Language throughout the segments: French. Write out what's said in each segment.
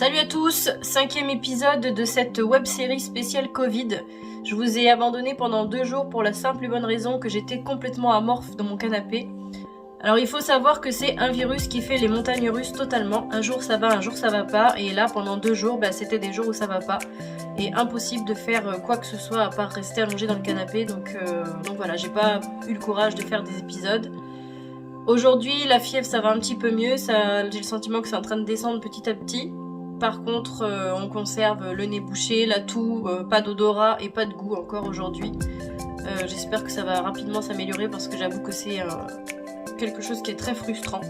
Salut à tous, 5e épisode de cette web-série spéciale Covid. Je vous ai abandonné pendant 2 jours pour la simple et bonne raison que j'étais complètement amorphe dans mon canapé. Alors il faut savoir que c'est un virus qui fait les montagnes russes totalement. Un jour ça va, un jour ça va pas. Et là pendant 2 jours, c'était des jours où ça va pas. Et impossible de faire quoi que ce soit à part rester allongé dans le canapé. Donc voilà, j'ai pas eu le courage de faire des épisodes. Aujourd'hui la fièvre ça va un petit peu mieux. J'ai le sentiment que c'est en train de descendre petit à petit. Par contre, on conserve le nez bouché, la toux, pas d'odorat et pas de goût encore aujourd'hui. J'espère que ça va rapidement s'améliorer parce que j'avoue que c'est quelque chose qui est très frustrant.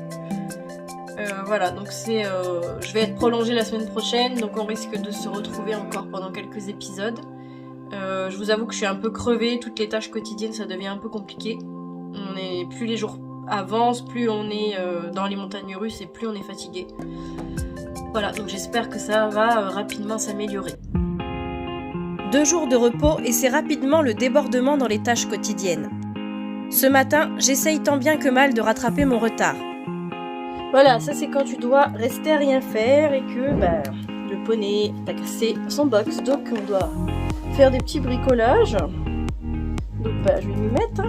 Voilà, donc je vais être prolongée la semaine prochaine, donc on risque de se retrouver encore pendant quelques épisodes. Je vous avoue que je suis un peu crevée, toutes les tâches quotidiennes ça devient un peu compliqué. Plus les jours avancent, plus on est dans les montagnes russes et plus on est fatigué. Voilà, donc j'espère que ça va rapidement s'améliorer. 2 jours de repos et c'est rapidement le débordement dans les tâches quotidiennes. Ce matin, j'essaye tant bien que mal de rattraper mon retard. Voilà, ça c'est quand tu dois rester à rien faire et que le poney t'a cassé son box, donc on doit faire des petits bricolages. Donc je vais m'y mettre.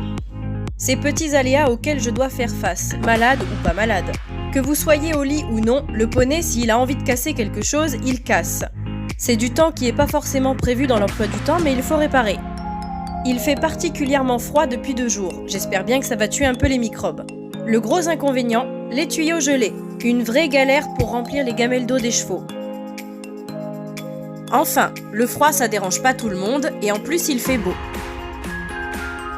Ces petits aléas auxquels je dois faire face, malade ou pas malade. Que vous soyez au lit ou non, le poney, s'il a envie de casser quelque chose, il casse. C'est du temps qui n'est pas forcément prévu dans l'emploi du temps, mais il faut réparer. Il fait particulièrement froid depuis 2 jours. J'espère bien que ça va tuer un peu les microbes. Le gros inconvénient, les tuyaux gelés. Une vraie galère pour remplir les gamelles d'eau des chevaux. Enfin, le froid ça dérange pas tout le monde et en plus il fait beau.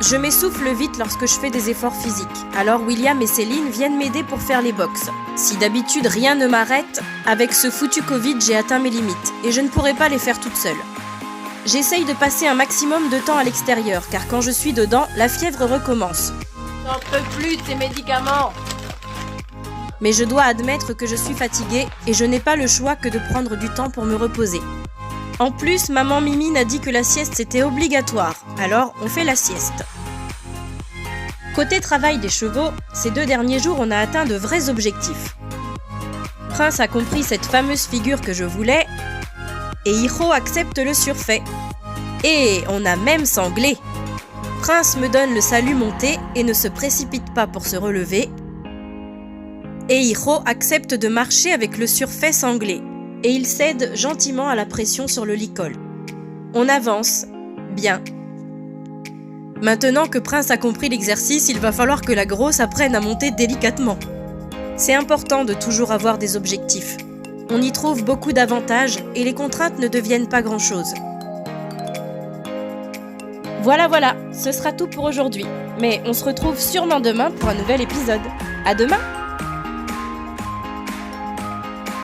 Je m'essouffle vite lorsque je fais des efforts physiques. Alors William et Céline viennent m'aider pour faire les box. Si d'habitude rien ne m'arrête, avec ce foutu Covid j'ai atteint mes limites et je ne pourrai pas les faire toute seule. J'essaye de passer un maximum de temps à l'extérieur car quand je suis dedans, la fièvre recommence. J'en peux plus de ces médicaments. Mais je dois admettre que je suis fatiguée et je n'ai pas le choix que de prendre du temps pour me reposer. En plus, maman Mimine a dit que la sieste c'était obligatoire, alors on fait la sieste. Côté travail des chevaux, ces 2 derniers jours on a atteint de vrais objectifs. Prince a compris cette fameuse figure que je voulais, et Hiro accepte le surfait. Et on a même sanglé. Prince me donne le salut monté et ne se précipite pas pour se relever. Et Hiro accepte de marcher avec le surfait sanglé. Et il cède gentiment à la pression sur le licol. On avance. Bien. Maintenant que Prince a compris l'exercice, il va falloir que la grosse apprenne à monter délicatement. C'est important de toujours avoir des objectifs. On y trouve beaucoup d'avantages et les contraintes ne deviennent pas grand-chose. Voilà, ce sera tout pour aujourd'hui. Mais on se retrouve sûrement demain pour un nouvel épisode. À demain!